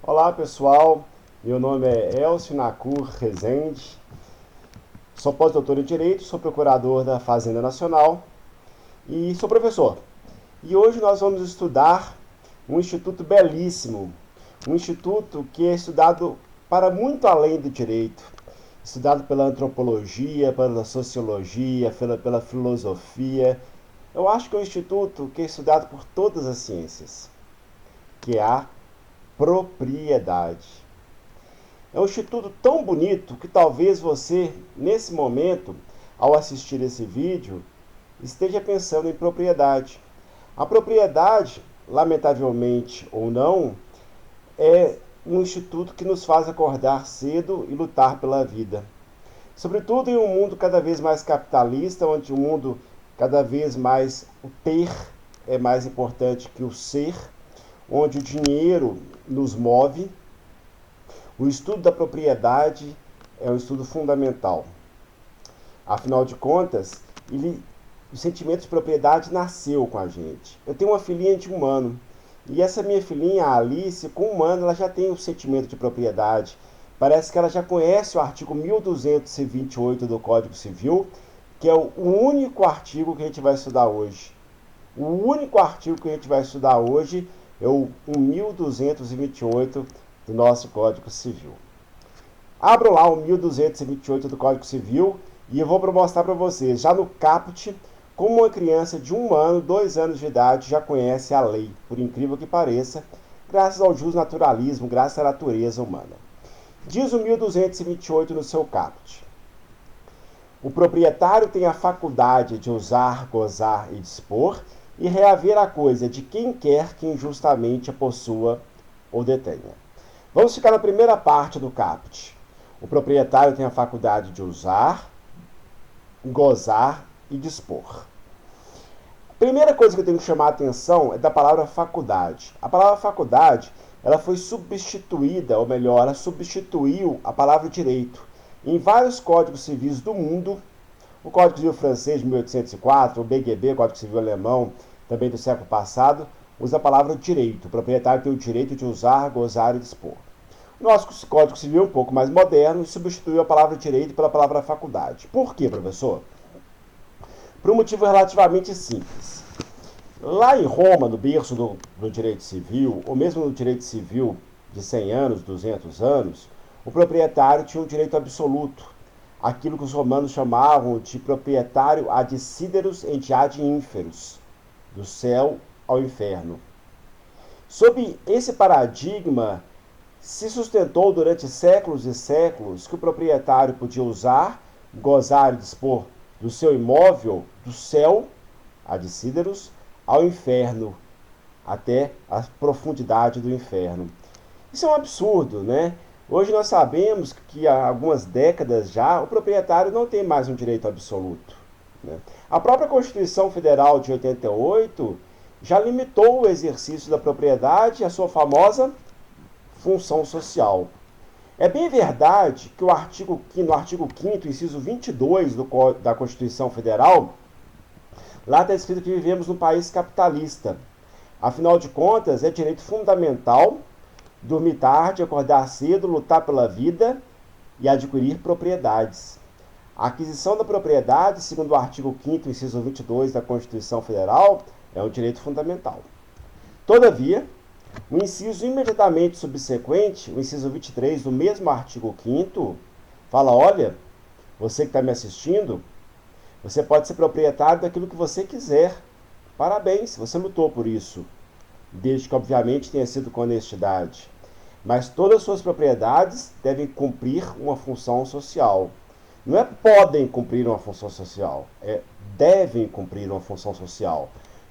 Olá pessoal, meu nome é Elcio Nacur Rezende, sou pós-doutor em Direito, sou procurador da Fazenda Nacional e sou professor. E hoje nós vamos estudar um instituto belíssimo, um instituto que é estudado para muito além do direito, estudado pela antropologia, pela sociologia, pela filosofia. Eu acho que é um instituto que é estudado por todas as ciências, que é a propriedade. É um instituto tão bonito que talvez você, nesse momento, ao assistir esse vídeo, esteja pensando em propriedade. A propriedade, lamentavelmente ou não, é um instituto que nos faz acordar cedo e lutar pela vida. Sobretudo em um mundo cada vez mais capitalista, onde o mundo cada vez mais o ter é mais importante que o ser, onde o dinheiro nos move. O estudo da propriedade é um estudo fundamental. Afinal de contas, o sentimento de propriedade nasceu com a gente. Eu tenho uma filhinha de 1 ano. E essa minha filhinha, a Alice, com 1 ano, ela já tem o sentimento de propriedade. Parece que ela já conhece o artigo 1228 do Código Civil, que é o único artigo que a gente vai estudar hoje. O único artigo que a gente vai estudar hoje é o 1228 do nosso Código Civil. Abro lá o 1228 do Código Civil e eu vou mostrar para vocês, já no caput, como uma criança de 1 ano, 2 anos de idade já conhece a lei, por incrível que pareça, graças ao justnaturalismo, graças à natureza humana. Diz o 1228 no seu caput: o proprietário tem a faculdade de usar, gozar e dispor e reaver a coisa de quem quer que injustamente a possua ou detenha. Vamos ficar na primeira parte do caput. O proprietário tem a faculdade de usar, gozar e dispor. A primeira coisa que eu tenho que chamar a atenção é da palavra faculdade. A palavra faculdade, ela foi substituída, ou melhor, ela substituiu a palavra direito. Em vários códigos civis do mundo, o Código Civil francês de 1804, o BGB, Código Civil alemão, também do século passado, usa a palavra direito. O proprietário tem o direito de usar, gozar e dispor. O nosso Código Civil é um pouco mais moderno e substituiu a palavra direito pela palavra faculdade. Por quê, professor? Por um motivo relativamente simples. Lá em Roma, no berço do direito civil, ou mesmo no direito civil de 100 anos, 200 anos, o proprietário tinha um direito absoluto, aquilo que os romanos chamavam de proprietário ad sideros et ad inferos, do céu ao inferno. Sob esse paradigma, se sustentou durante séculos e séculos que o proprietário podia usar, gozar e dispor do seu imóvel do céu, ad sideros, ao inferno, até a profundidade do inferno. Isso é um absurdo, né? Hoje nós sabemos que há algumas décadas já o proprietário não tem mais um direito absoluto, né? A própria Constituição Federal de 88 já limitou o exercício da propriedade à sua famosa função social. É bem verdade que no artigo 5º, inciso 22 da Constituição Federal, lá está escrito que vivemos num país capitalista. Afinal de contas, é direito fundamental dormir tarde, acordar cedo, lutar pela vida e adquirir propriedades. A aquisição da propriedade, segundo o artigo 5º, inciso 22 da Constituição Federal, é um direito fundamental. Todavia, o inciso imediatamente subsequente, o inciso 23 do mesmo artigo 5º, fala: olha, você que está me assistindo, você pode ser proprietário daquilo que você quiser. Parabéns, você lutou por isso, desde que obviamente tenha sido com honestidade. Mas todas as suas propriedades devem cumprir uma função social. Não é podem cumprir uma função social, é devem cumprir uma função social.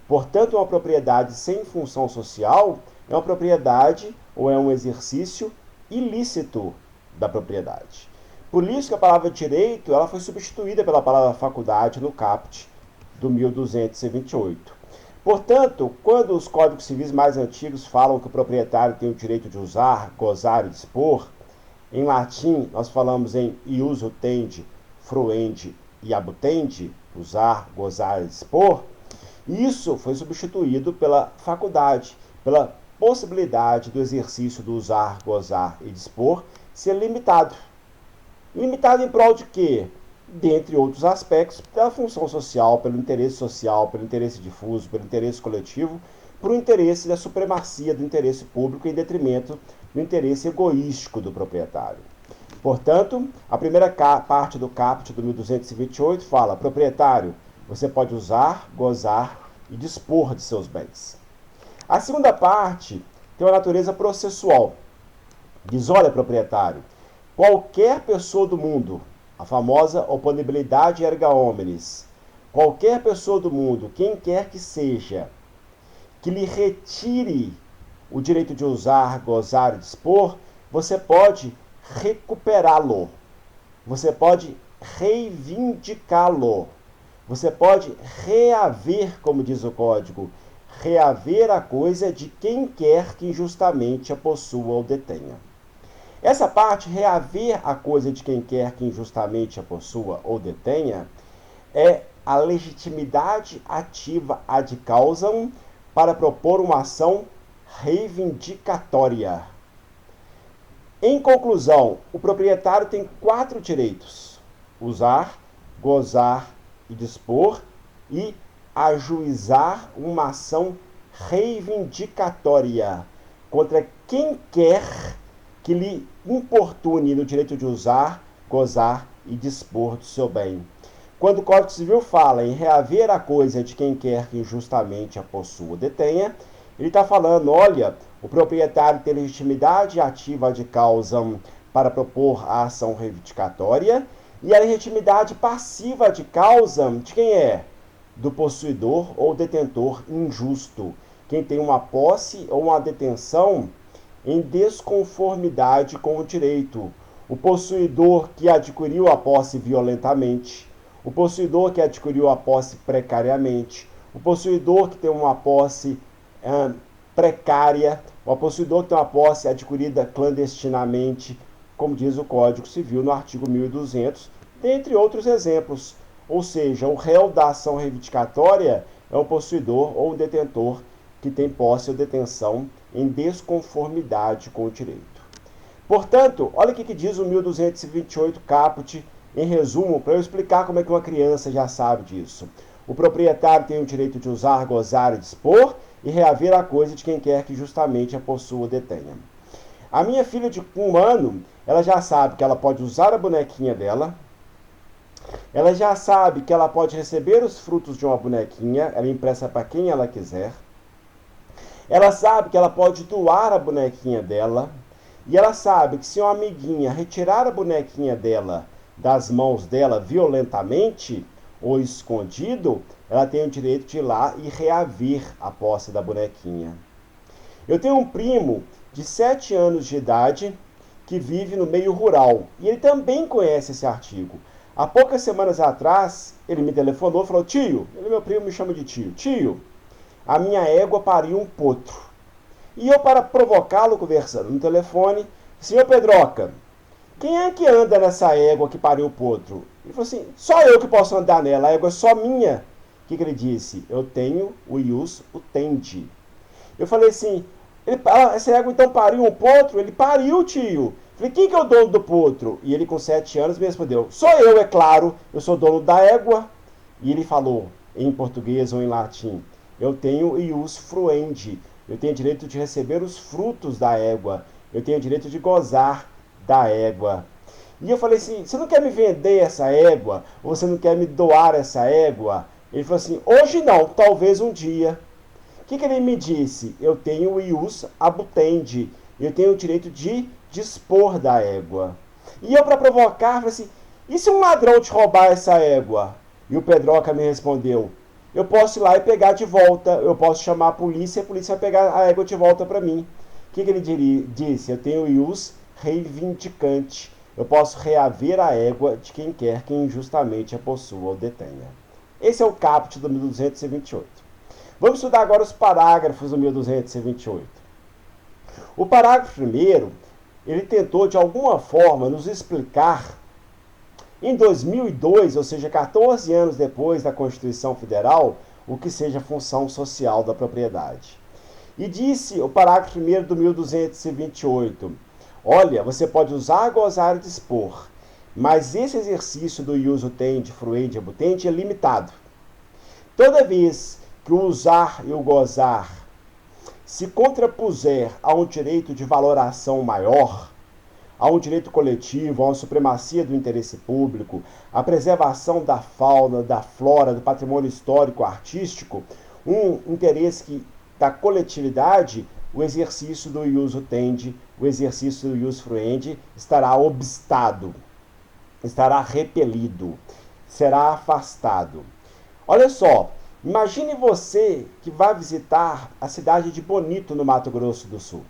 Portanto, uma propriedade sem função social é uma propriedade ou é um exercício ilícito da propriedade. Por isso que a palavra direito ela foi substituída pela palavra faculdade no caput do 1228. Portanto, quando os códigos civis mais antigos falam que o proprietário tem o direito de usar, gozar e dispor, em latim nós falamos em ius utendi, fruendi e abutendi, usar, gozar e dispor. Isso foi substituído pela faculdade, pela possibilidade do exercício do usar, gozar e dispor ser limitado. Limitado em prol de quê? Dentre outros aspectos, pela função social, pelo interesse difuso, pelo interesse coletivo, por um interesse da supremacia do interesse público em detrimento do interesse egoístico do proprietário. Portanto, a primeira parte do caput do 1228 fala: proprietário, você pode usar, gozar e dispor de seus bens. A segunda parte tem uma natureza processual. Diz: olha, proprietário, qualquer pessoa do mundo, a famosa oponibilidade erga omnes, qualquer pessoa do mundo, quem quer que seja, que lhe retire o direito de usar, gozar e dispor, você pode recuperá-lo, você pode reivindicá-lo, você pode reaver, como diz o código, reaver a coisa de quem quer que injustamente a possua ou detenha. Essa parte, reaver a coisa de quem quer que injustamente a possua ou detenha, é a legitimidade ativa ad causam para propor uma ação reivindicatória. Em conclusão, o proprietário tem 4 direitos: usar, gozar e dispor, e ajuizar uma ação reivindicatória contra quem quer que lhe importune no direito de usar, gozar e dispor do seu bem. Quando o Código Civil fala em reaver a coisa de quem quer que injustamente a possua ou detenha, ele está falando: olha, o proprietário tem legitimidade ativa de causa para propor a ação reivindicatória, e a legitimidade passiva de causa de quem é? Do possuidor ou detentor injusto, quem tem uma posse ou uma detenção em desconformidade com o direito. O possuidor que adquiriu a posse violentamente, o possuidor que adquiriu a posse precariamente, o possuidor que tem uma posse precária, o possuidor que tem uma posse adquirida clandestinamente, como diz o Código Civil no artigo 1200, dentre outros exemplos. Ou seja, o réu da ação reivindicatória é um possuidor ou um detentor que tem posse ou detenção em desconformidade com o direito. Portanto, olha o que diz o 1228 caput, em resumo, para eu explicar como é que uma criança já sabe disso. O proprietário tem o direito de usar, gozar e dispor e reaver a coisa de quem quer que justamente a possua ou detenha. A minha filha de 1 ano, ela já sabe que ela pode usar a bonequinha dela, ela já sabe que ela pode receber os frutos de uma bonequinha, ela empresta para quem ela quiser. Ela sabe que ela pode doar a bonequinha dela. E ela sabe que se uma amiguinha retirar a bonequinha dela das mãos dela violentamente ou escondido, ela tem o direito de ir lá e reaver a posse da bonequinha. Eu tenho um primo de 7 anos de idade que vive no meio rural. E ele também conhece esse artigo. Há poucas semanas atrás, ele me telefonou e falou: tio, ele, meu primo, me chama de tio. Tio, a minha égua pariu um potro. E eu, para provocá-lo, conversando no telefone: senhor Pedroca, quem é que anda nessa égua que pariu o potro? Ele falou assim: só eu que posso andar nela, a égua é só minha. O que ele disse? Eu tenho o ius utendi. Eu falei assim: essa égua então pariu um potro? Ele pariu, tio. Falei: quem que é o dono do potro? E ele, com 7 anos, me respondeu: sou eu, é claro, eu sou dono da égua. E ele falou, em português ou em latim: eu tenho ius fruendi, eu tenho direito de receber os frutos da égua, eu tenho direito de gozar da égua. E eu falei assim: você não quer me vender essa égua? Ou você não quer me doar essa égua? Ele falou assim: hoje não, talvez um dia. O que ele me disse? Eu tenho o ius abutendi, eu tenho o direito de dispor da égua. E eu, para provocar, falei assim: e se um ladrão te roubar essa égua? E o Pedroca me respondeu: eu posso ir lá e pegar de volta, eu posso chamar a polícia vai pegar a égua de volta para mim. O que ele disse? Eu tenho o ius reivindicante, eu posso reaver a égua de quem quer que injustamente a possua ou detenha. Esse é o caput do 1228. Vamos estudar agora os parágrafos do 1228. O parágrafo primeiro, ele tentou de alguma forma nos explicar, em 2002, ou seja, 14 anos depois da Constituição Federal, o que seja a função social da propriedade. E disse o parágrafo 1º do 1228, olha, você pode usar, gozar e dispor, mas esse exercício do ius utendi, fruendi, abutendi é limitado. Toda vez que o usar e o gozar se contrapuser a um direito de valoração maior, a um direito coletivo, a uma supremacia do interesse público, a preservação da fauna, da flora, do patrimônio histórico, artístico, um interesse da coletividade, o exercício do ius utendi, o exercício do ius fruendi estará obstado, estará repelido, será afastado. Olha só, imagine você que vai visitar a cidade de Bonito, no Mato Grosso do Sul.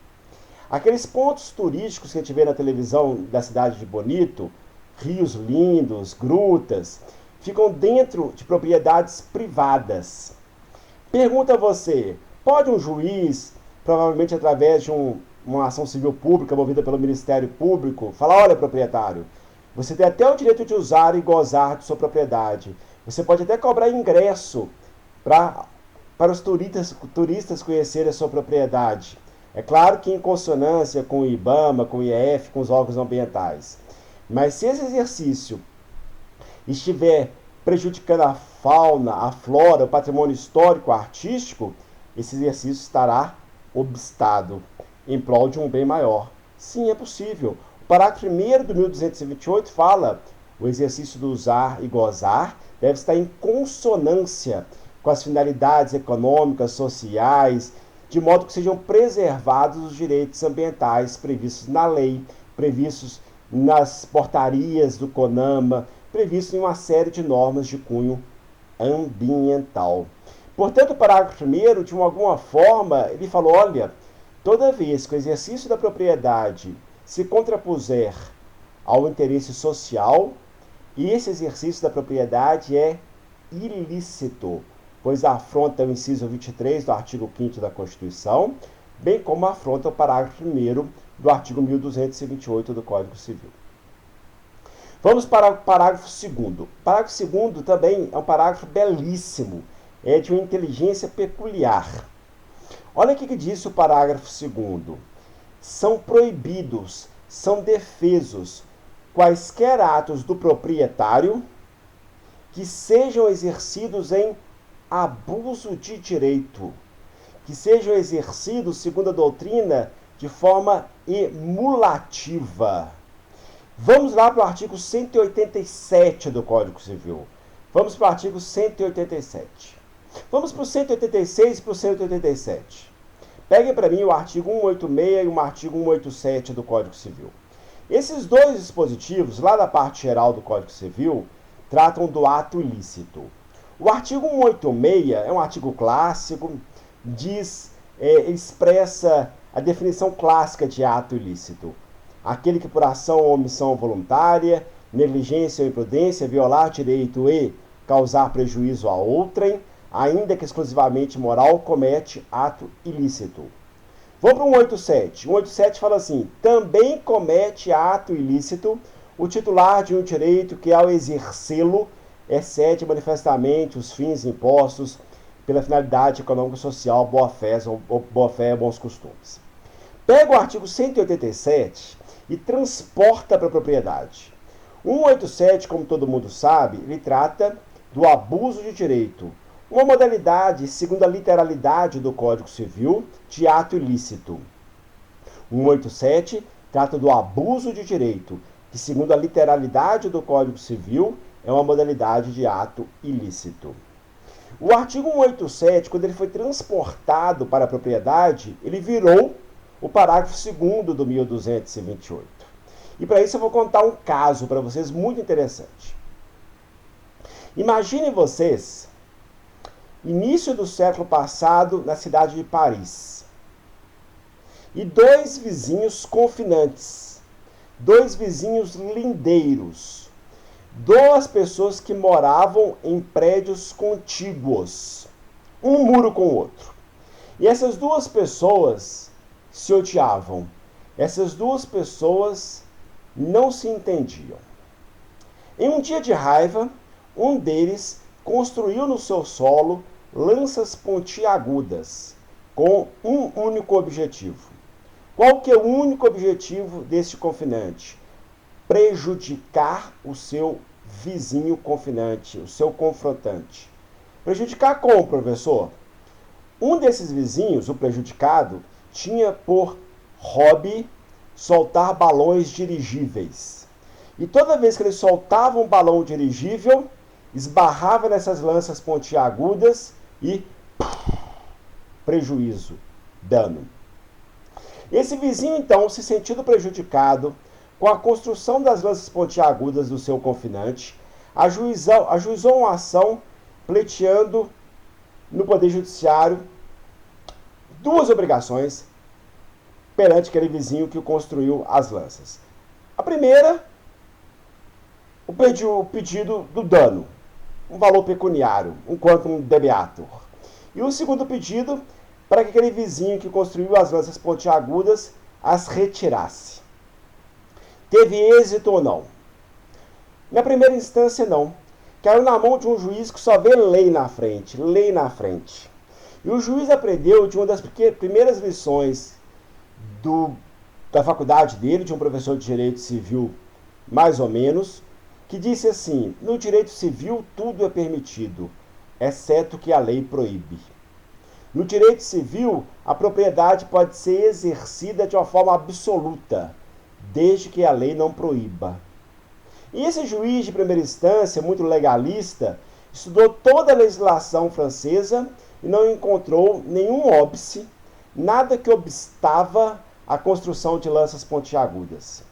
Aqueles pontos turísticos que a gente vê na televisão da cidade de Bonito, rios lindos, grutas, ficam dentro de propriedades privadas. Pergunta a você, pode um juiz, provavelmente através de uma ação civil pública movida pelo Ministério Público, falar, olha, proprietário, você tem até o direito de usar e gozar de sua propriedade. Você pode até cobrar ingresso para os turistas conhecerem a sua propriedade. É claro que em consonância com o IBAMA, com o IEF, com os órgãos ambientais. Mas se esse exercício estiver prejudicando a fauna, a flora, o patrimônio histórico, artístico, esse exercício estará obstado em prol de um bem maior. Sim, é possível. O parágrafo 1º do 1228 fala: o exercício do usar e gozar deve estar em consonância com as finalidades econômicas, sociais, de modo que sejam preservados os direitos ambientais previstos na lei, previstos nas portarias do CONAMA, previstos em uma série de normas de cunho ambiental. Portanto, o parágrafo 1º, de alguma forma, ele falou, olha, toda vez que o exercício da propriedade se contrapuser ao interesse social, esse exercício da propriedade é ilícito, pois afronta o inciso 23 do artigo 5º da Constituição, bem como afronta o parágrafo 1º do artigo 1228 do Código Civil. Vamos para o parágrafo 2º. O parágrafo 2º também é um parágrafo belíssimo, é de uma inteligência peculiar. Olha o que diz o parágrafo 2º. São proibidos, são defesos quaisquer atos do proprietário que sejam exercidos em abuso de direito, que sejam exercidos, segundo a doutrina, de forma emulativa. Vamos lá para o artigo 187 do Código Civil. Vamos para o artigo 187. Vamos para o 186 e para o 187. Peguem para mim o artigo 186 e o artigo 187 do Código Civil. Esses dois dispositivos, lá da parte geral do Código Civil, tratam do ato ilícito. O artigo 186 é um artigo clássico, expressa a definição clássica de ato ilícito. Aquele que por ação ou omissão voluntária, negligência ou imprudência, violar direito e causar prejuízo a outrem, ainda que exclusivamente moral, comete ato ilícito. Vamos para o 187. O 187 fala assim, também comete ato ilícito o titular de um direito que, ao exercê-lo, excede manifestamente os fins impostos pela finalidade econômico-social, boa-fé e bons costumes. Pega o artigo 187 e transporta para a propriedade. O 187, como todo mundo sabe, ele trata do abuso de direito, uma modalidade, segundo a literalidade do Código Civil, de ato ilícito. O 187 trata do abuso de direito, que, segundo a literalidade do Código Civil, é uma modalidade de ato ilícito. O artigo 187, quando ele foi transportado para a propriedade, ele virou o parágrafo 2º do 1228. E para isso eu vou contar um caso para vocês muito interessante. Imaginem vocês, início do século passado, na cidade de Paris, e dois vizinhos confinantes, dois vizinhos lindeiros, duas pessoas que moravam em prédios contíguos, um muro com o outro. E essas duas pessoas se odiavam. Essas duas pessoas não se entendiam. Em um dia de raiva, um deles construiu no seu solo lanças pontiagudas com um único objetivo. Qual que é o único objetivo desse confinante? Prejudicar o seu vizinho confinante, o seu confrontante. Prejudicar como, professor? Um desses vizinhos, o prejudicado, tinha por hobby soltar balões dirigíveis. E toda vez que ele soltava um balão dirigível, esbarrava nessas lanças pontiagudas e prejuízo, dano. Esse vizinho, então, se sentindo prejudicado com a construção das lanças pontiagudas do seu confinante, ajuizou uma ação pleiteando no Poder Judiciário duas obrigações perante aquele vizinho que construiu as lanças. A primeira, o pedido do dano, um valor pecuniário, um quantum debeatur. E o segundo pedido, para que aquele vizinho que construiu as lanças pontiagudas as retirasse. Teve êxito ou não? Na primeira instância, não. Caiu na mão de um juiz que só vê lei na frente, lei na frente. E o juiz aprendeu de uma das primeiras lições da faculdade dele, de um professor de direito civil, mais ou menos, que disse assim: no direito civil tudo é permitido, exceto que a lei proíbe. No direito civil, a propriedade pode ser exercida de uma forma absoluta, desde que a lei não proíba. E esse juiz de primeira instância, muito legalista, estudou toda a legislação francesa e não encontrou nenhum óbice, nada que obstava a construção de lanças pontiagudas.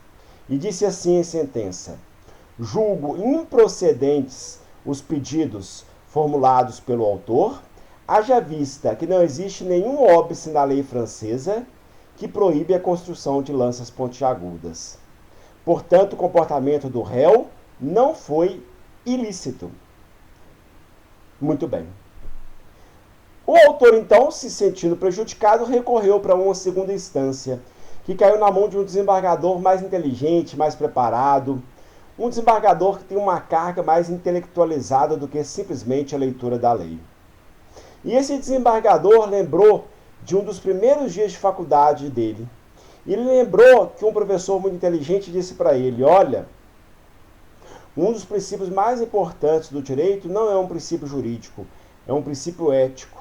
E disse assim em sentença: julgo improcedentes os pedidos formulados pelo autor, haja vista que não existe nenhum óbice na lei francesa que proíbe a construção de lanças pontiagudas. Portanto, o comportamento do réu não foi ilícito. Muito bem. O autor, então, se sentindo prejudicado, recorreu para uma segunda instância, que caiu na mão de um desembargador mais inteligente, mais preparado, um desembargador que tem uma carga mais intelectualizada do que simplesmente a leitura da lei. E esse desembargador lembrou de um dos primeiros dias de faculdade dele. Ele lembrou que um professor muito inteligente disse para ele: olha, um dos princípios mais importantes do direito não é um princípio jurídico, é um princípio ético,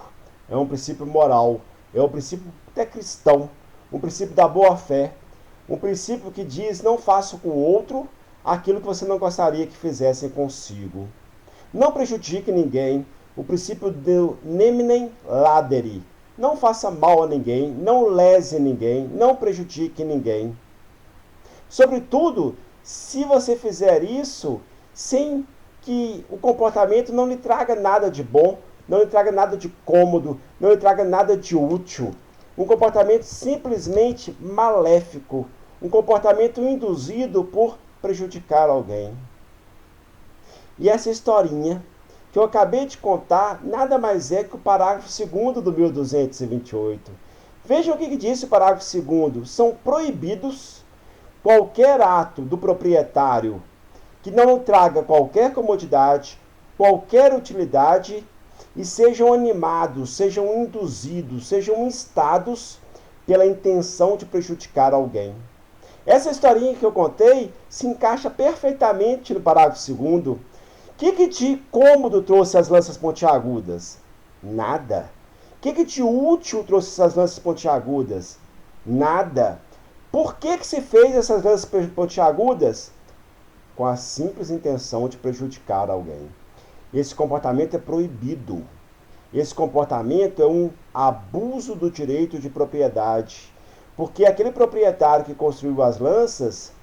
é um princípio moral, é um princípio até cristão, um princípio da boa-fé, um princípio que diz: não faça com o outro aquilo que você não gostaria que fizessem consigo. Não prejudique ninguém, o princípio do neminem ladere. Não faça mal a ninguém, não lese ninguém, não prejudique ninguém. Sobretudo, se você fizer isso sem que o comportamento não lhe traga nada de bom, não lhe traga nada de cômodo, não lhe traga nada de útil. Um comportamento simplesmente maléfico, um comportamento induzido por prejudicar alguém. E essa historinha que eu acabei de contar nada mais é que o parágrafo 2º do 1228. Vejam o que disse o parágrafo 2º. São proibidos qualquer ato do proprietário que não traga qualquer comodidade, qualquer utilidade e sejam animados, sejam induzidos, sejam instados pela intenção de prejudicar alguém. Essa historinha que eu contei se encaixa perfeitamente no parágrafo 2º. O que de cômodo trouxe as lanças pontiagudas? Nada. O que de útil trouxe essas lanças pontiagudas? Nada. Por que se fez essas lanças pontiagudas? Com a simples intenção de prejudicar alguém. Esse comportamento é proibido. Esse comportamento é um abuso do direito de propriedade. Porque aquele proprietário que construiu as lanças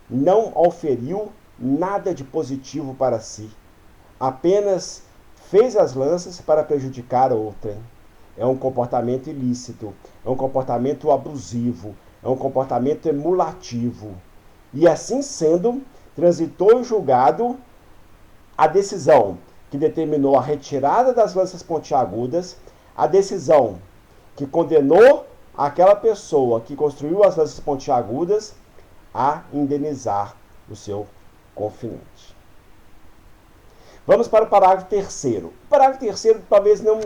não oferiu nada de positivo para si. Apenas fez as lanças para prejudicar outrem. É um comportamento ilícito, é um comportamento abusivo, é um comportamento emulativo. E assim sendo, transitou em julgado a decisão que determinou a retirada das lanças pontiagudas, a decisão que condenou aquela pessoa que construiu as lanças pontiagudas a indenizar o seu confinante. Vamos para o parágrafo 3º. O parágrafo 3º talvez não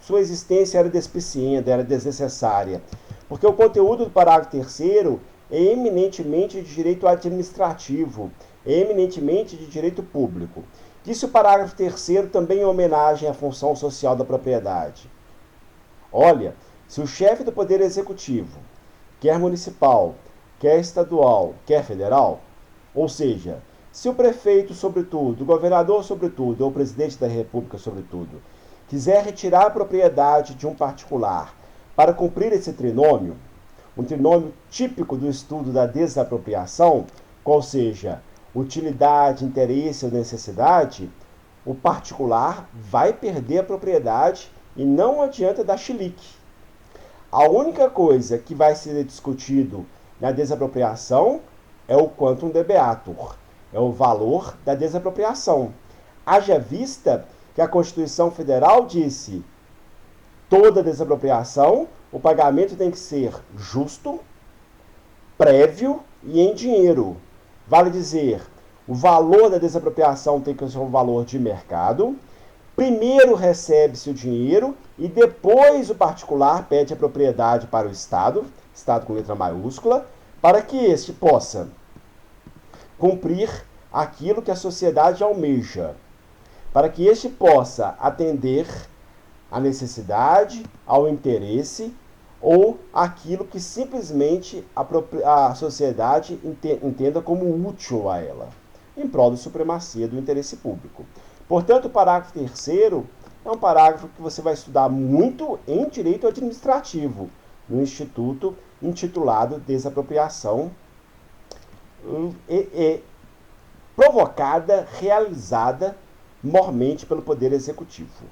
sua existência era despicienta, era desnecessária, porque o conteúdo do parágrafo 3º é eminentemente de direito administrativo, é eminentemente de direito público. Disse o parágrafo 3º também em homenagem à função social da propriedade. Olha, se o chefe do Poder Executivo, quer municipal, quer estadual, quer federal, ou seja, se o prefeito, sobretudo, o governador, sobretudo, ou o presidente da República, sobretudo, quiser retirar a propriedade de um particular para cumprir esse trinômio, um trinômio típico do estudo da desapropriação, qual seja utilidade, interesse ou necessidade, o particular vai perder a propriedade e não adianta dar chilique. A única coisa que vai ser discutido na desapropriação é o quantum de beatur, é o valor da desapropriação. Haja vista que a Constituição Federal disse: toda desapropriação, o pagamento tem que ser justo, prévio e em dinheiro. Vale dizer, o valor da desapropriação tem que ser um valor de mercado. Primeiro recebe-se o dinheiro e depois o particular pede a propriedade para o Estado, Estado com letra maiúscula, para que este possa cumprir aquilo que a sociedade almeja, para que este possa atender à necessidade, ao interesse ou aquilo que simplesmente a sociedade entenda como útil a ela, em prol da supremacia do interesse público. Portanto, o parágrafo 3º é um parágrafo que você vai estudar muito em direito administrativo, no instituto intitulado Desapropriação, provocada, realizada mormente pelo Poder Executivo.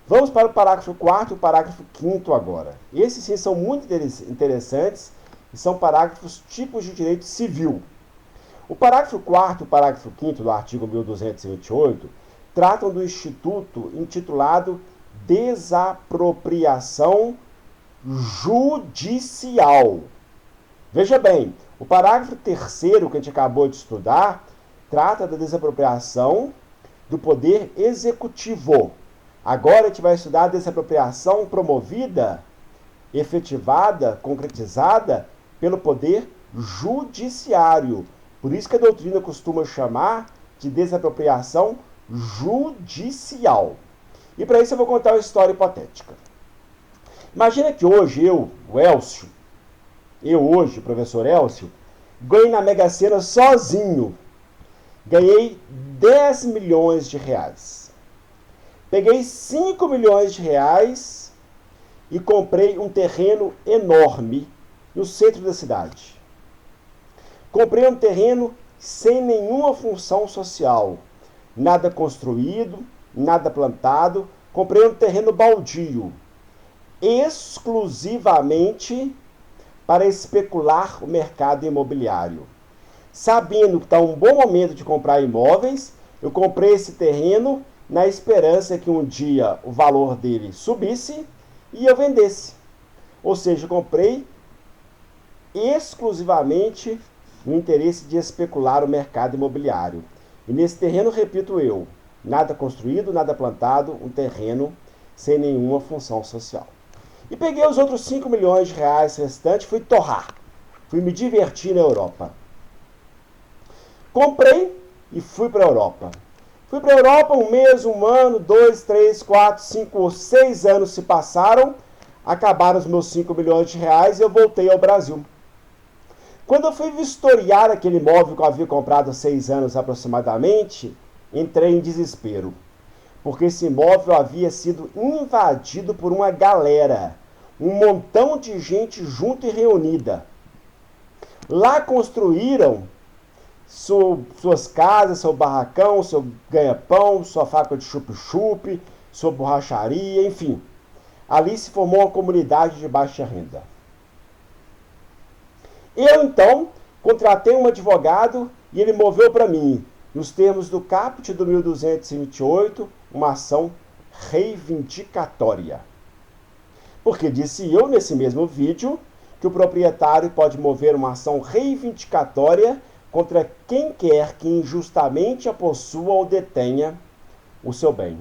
Vamos para o parágrafo 4º e o parágrafo 5º agora. Esses sim são muito interessantes e são parágrafos tipos de direito civil. O parágrafo 4º e o parágrafo 5º do artigo 1228 tratam do instituto intitulado Desapropriação Judicial. Veja bem, o parágrafo 3º que a gente acabou de estudar trata da desapropriação do Poder Executivo. Agora a gente vai estudar a desapropriação promovida, efetivada, concretizada pelo Poder Judiciário. Por isso que a doutrina costuma chamar de desapropriação judicial. E para isso eu vou contar uma história hipotética. Imagina que hoje o professor Elcio, ganhei na Mega Sena sozinho. Ganhei 10 milhões de reais. Peguei 5 milhões de reais e comprei um terreno enorme no centro da cidade. Comprei um terreno sem nenhuma função social. Nada construído, nada plantado. Comprei um terreno baldio. Exclusivamente para especular o mercado imobiliário. Sabendo que está um bom momento de comprar imóveis, eu comprei esse terreno na esperança que um dia o valor dele subisse e eu vendesse. Ou seja, comprei exclusivamente no interesse de especular o mercado imobiliário. E nesse terreno, repito eu, nada construído, nada plantado, um terreno sem nenhuma função social. E peguei os outros 5 milhões de reais restantes, fui torrar. Fui me divertir na Europa. Comprei e fui para a Europa. Fui para a Europa 1 mês, 1 ano, 2, 3, 4, 5, 6 anos se passaram. Acabaram os meus 5 milhões de reais e eu voltei ao Brasil. Quando eu fui vistoriar aquele imóvel que eu havia comprado há 6 anos aproximadamente, entrei em desespero. Porque esse imóvel havia sido invadido por uma galera. Um montão de gente junto e reunida. Lá construíram suas casas, seu barracão, seu ganha-pão, sua fábrica de chup-chup, sua borracharia, enfim. Ali se formou uma comunidade de baixa renda. Eu, então, contratei um advogado e ele moveu para mim, nos termos do caput do 1228, uma ação reivindicatória. Porque disse eu, nesse mesmo vídeo, que o proprietário pode mover uma ação reivindicatória contra quem quer que injustamente a possua ou detenha o seu bem.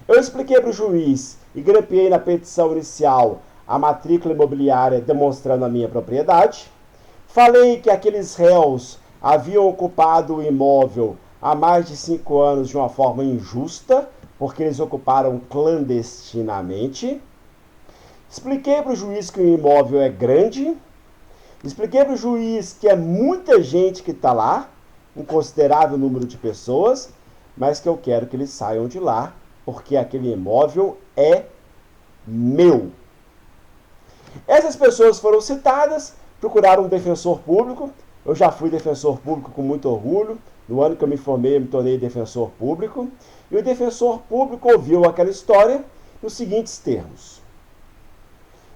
Eu expliquei para o juiz e grampeei na petição inicial a matrícula imobiliária demonstrando a minha propriedade. Falei que aqueles réus haviam ocupado o imóvel há mais de 5 anos de uma forma injusta, porque eles ocuparam clandestinamente. Expliquei para o juiz que o imóvel é grande. Expliquei para o juiz que é muita gente que está lá, um considerável número de pessoas, mas que eu quero que eles saiam de lá, porque aquele imóvel é meu. Essas pessoas foram citadas, procuraram um defensor público. Eu já fui defensor público com muito orgulho. No ano que eu me formei, eu me tornei defensor público. E o defensor público ouviu aquela história nos seguintes termos.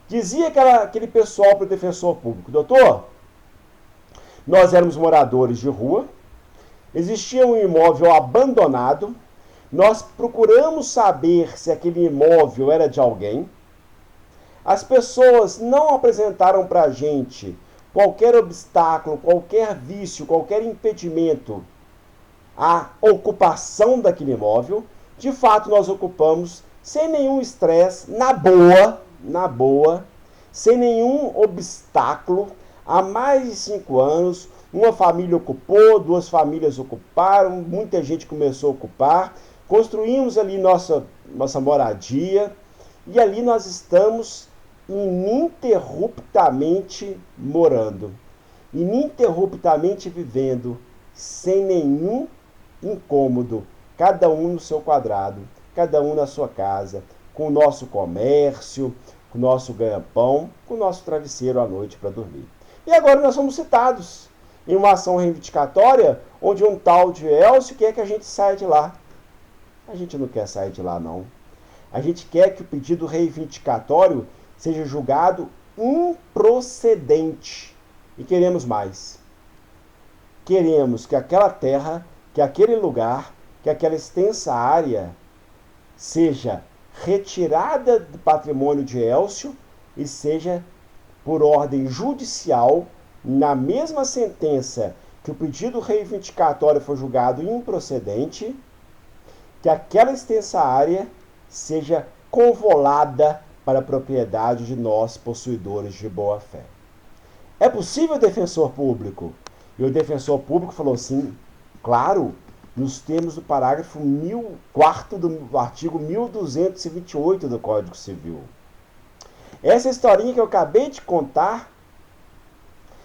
Dizia aquele pessoal para o defensor público: doutor, nós éramos moradores de rua, existia um imóvel abandonado, nós procuramos saber se aquele imóvel era de alguém, as pessoas não apresentaram para a gente qualquer obstáculo, qualquer vício, qualquer impedimento à ocupação daquele imóvel. De fato, nós ocupamos sem nenhum estresse, na boa, sem nenhum obstáculo, há mais de 5 anos. Uma família ocupou, 2 famílias ocuparam, muita gente começou a ocupar, construímos ali nossa moradia e ali nós estamos ininterruptamente morando, ininterruptamente vivendo, sem nenhum incômodo, cada um no seu quadrado, cada um na sua casa, com o nosso comércio, com o nosso ganha-pão, com o nosso travesseiro à noite para dormir. E agora nós somos citados em uma ação reivindicatória onde um tal de Elcio quer que a gente saia de lá. A gente não quer sair de lá, não. A gente quer que o pedido reivindicatório seja julgado improcedente. E queremos mais. Queremos que aquela terra, que aquele lugar, que aquela extensa área seja retirada do patrimônio de Elcio e seja, por ordem judicial, na mesma sentença que o pedido reivindicatório foi julgado improcedente, que aquela extensa área seja convolada para a propriedade de nós, possuidores de boa-fé. É possível, defensor público? E o defensor público falou sim, claro, nos termos do parágrafo 4º do artigo 1228 do Código Civil. Essa historinha que eu acabei de contar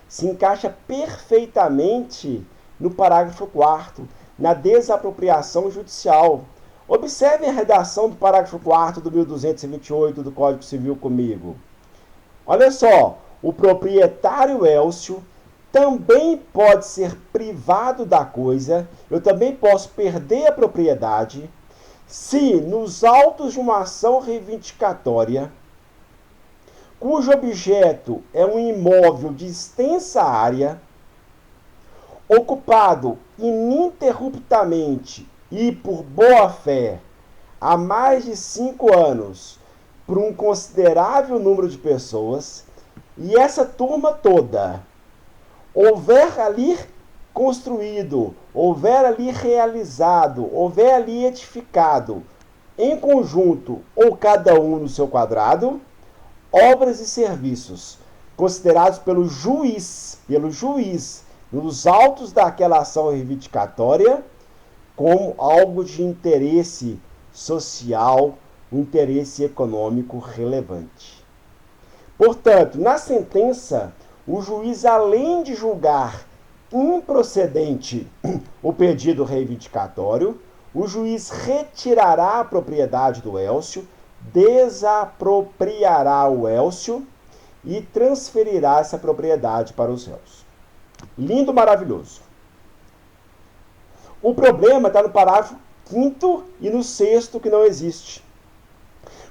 se encaixa perfeitamente no parágrafo 4º, na desapropriação judicial. Observem a redação do parágrafo 4º do 1228 do Código Civil comigo. Olha só, o proprietário Elcio também pode ser privado da coisa, eu também posso perder a propriedade, se nos autos de uma ação reivindicatória, cujo objeto é um imóvel de extensa área, ocupado ininterruptamente e por boa-fé há mais de 5 anos por um considerável número de pessoas, e essa turma toda houver ali construído, houver ali realizado, houver ali edificado, em conjunto ou cada um no seu quadrado, obras e serviços considerados pelo juiz, nos autos daquela ação reivindicatória, como algo de interesse social, um interesse econômico relevante. Portanto, na sentença, o juiz, além de julgar improcedente o pedido reivindicatório, o juiz retirará a propriedade do Elcio, desapropriará o Elcio e transferirá essa propriedade para os réus. Lindo, maravilhoso. O problema está no parágrafo 5º e no 6º, que não existe.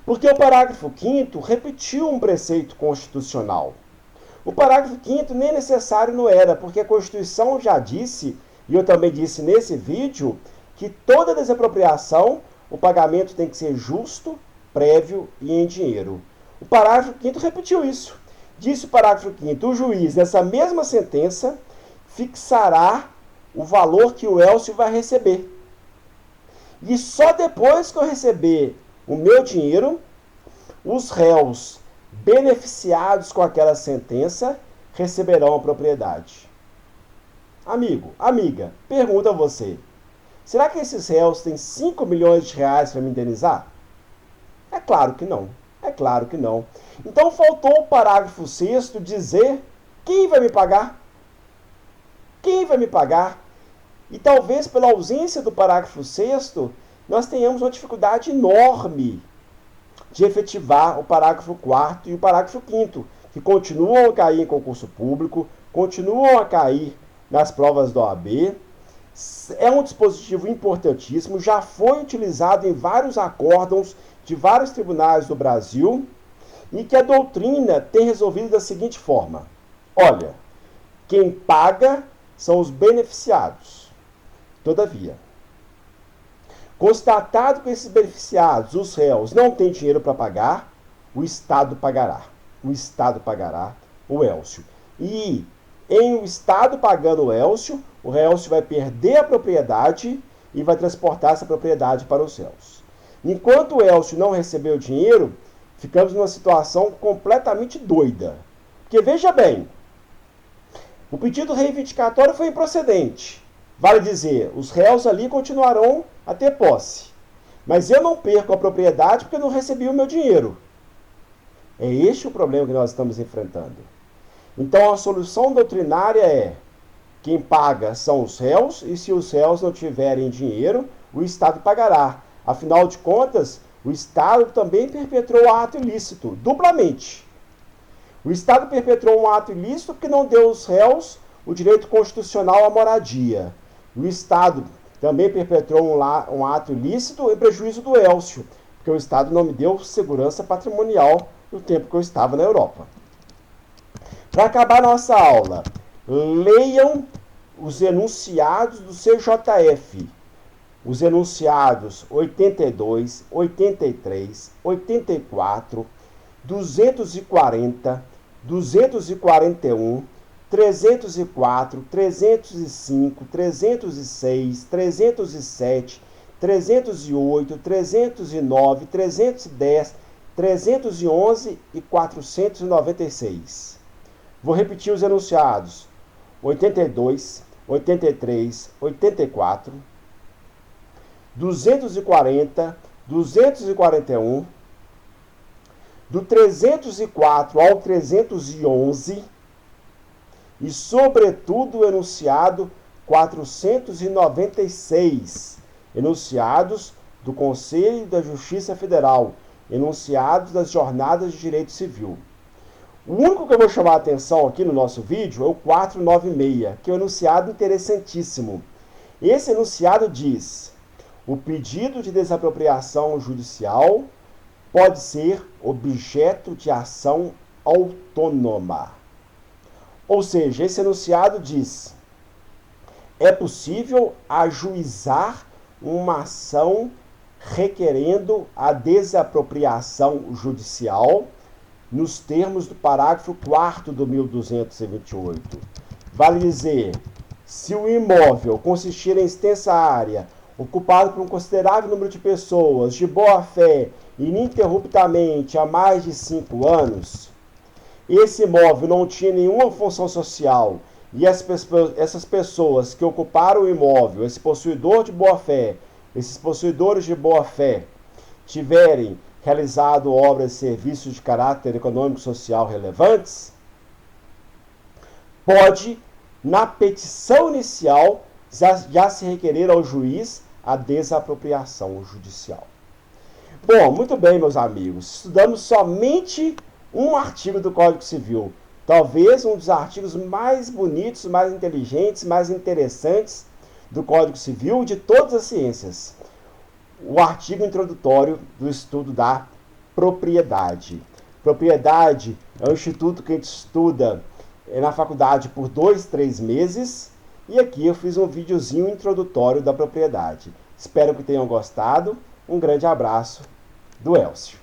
Porque o parágrafo 5º repetiu um preceito constitucional. O parágrafo 5º nem necessário não era, porque a Constituição já disse, e eu também disse nesse vídeo, que toda desapropriação, o pagamento tem que ser justo, prévio e em dinheiro. O parágrafo 5º repetiu isso. Disse o parágrafo 5º, o juiz, nessa mesma sentença, fixará o valor que o Elcio vai receber. E só depois que eu receber o meu dinheiro, os réus beneficiados com aquela sentença receberão a propriedade. Amigo, amiga, pergunta a você. Será que esses réus têm 5 milhões de reais para me indenizar? É claro que não. É claro que não. Então faltou o parágrafo 6º dizer quem vai me pagar. Quem vai me pagar? E talvez pela ausência do parágrafo 6º, nós tenhamos uma dificuldade enorme de efetivar o parágrafo 4º e o parágrafo 5º, que continuam a cair em concurso público, continuam a cair nas provas da OAB. É um dispositivo importantíssimo, já foi utilizado em vários acórdãos de vários tribunais do Brasil e que a doutrina tem resolvido da seguinte forma. Olha, quem paga são os beneficiados. Todavia, constatado que esses beneficiados, os réus, não têm dinheiro para pagar, o Estado pagará. O Estado pagará o Élcio. E em o Estado pagando o Élcio vai perder a propriedade e vai transportar essa propriedade para os réus. Enquanto o Élcio não recebeu o dinheiro, ficamos numa situação completamente doida. Porque veja bem, o pedido reivindicatório foi improcedente. Vale dizer, os réus ali continuarão a ter posse. Mas eu não perco a propriedade porque eu não recebi o meu dinheiro. É este o problema que nós estamos enfrentando. Então a solução doutrinária é: quem paga são os réus, e se os réus não tiverem dinheiro, o Estado pagará. Afinal de contas, o Estado também perpetrou o ato ilícito, duplamente. O Estado perpetrou um ato ilícito porque não deu aos réus o direito constitucional à moradia. O Estado também perpetrou um ato ilícito em prejuízo do Élcio, porque o Estado não me deu segurança patrimonial no tempo que eu estava na Europa. Para acabar nossa aula, leiam os enunciados do CJF. Os enunciados 82, 83, 84, 240, 241, 304, 305, 306, 307, 308, 309, 310, 311 e 496. Vou repetir os enunciados: 82, 83, 84, 240, 241, do 304 ao 311 e, sobretudo, o enunciado 496, enunciados do Conselho da Justiça Federal, enunciados das Jornadas de Direito Civil. O único que eu vou chamar a atenção aqui no nosso vídeo é o 496, que é um enunciado interessantíssimo. Esse enunciado diz: o pedido de desapropriação judicial pode ser objeto de ação autônoma. Ou seja, esse enunciado diz: é possível ajuizar uma ação requerendo a desapropriação judicial nos termos do parágrafo 4º do 1228. Vale dizer, se o imóvel consistir em extensa área, ocupado por um considerável número de pessoas, de boa-fé, ininterruptamente há mais de 5 anos, esse imóvel não tinha nenhuma função social e essas pessoas que ocuparam o imóvel, esse possuidor de boa-fé, esses possuidores de boa-fé, tiverem realizado obras e serviços de caráter econômico e social relevantes, pode, na petição inicial, já se requerer ao juiz a desapropriação judicial. Bom, muito bem, meus amigos. Estudamos somente um artigo do Código Civil. Talvez um dos artigos mais bonitos, mais inteligentes, mais interessantes do Código Civil de todas as ciências. O artigo introdutório do estudo da propriedade. Propriedade é um instituto que a gente estuda na faculdade por 2, 3 meses. E aqui eu fiz um videozinho introdutório da propriedade. Espero que tenham gostado. Um grande abraço do Élcio.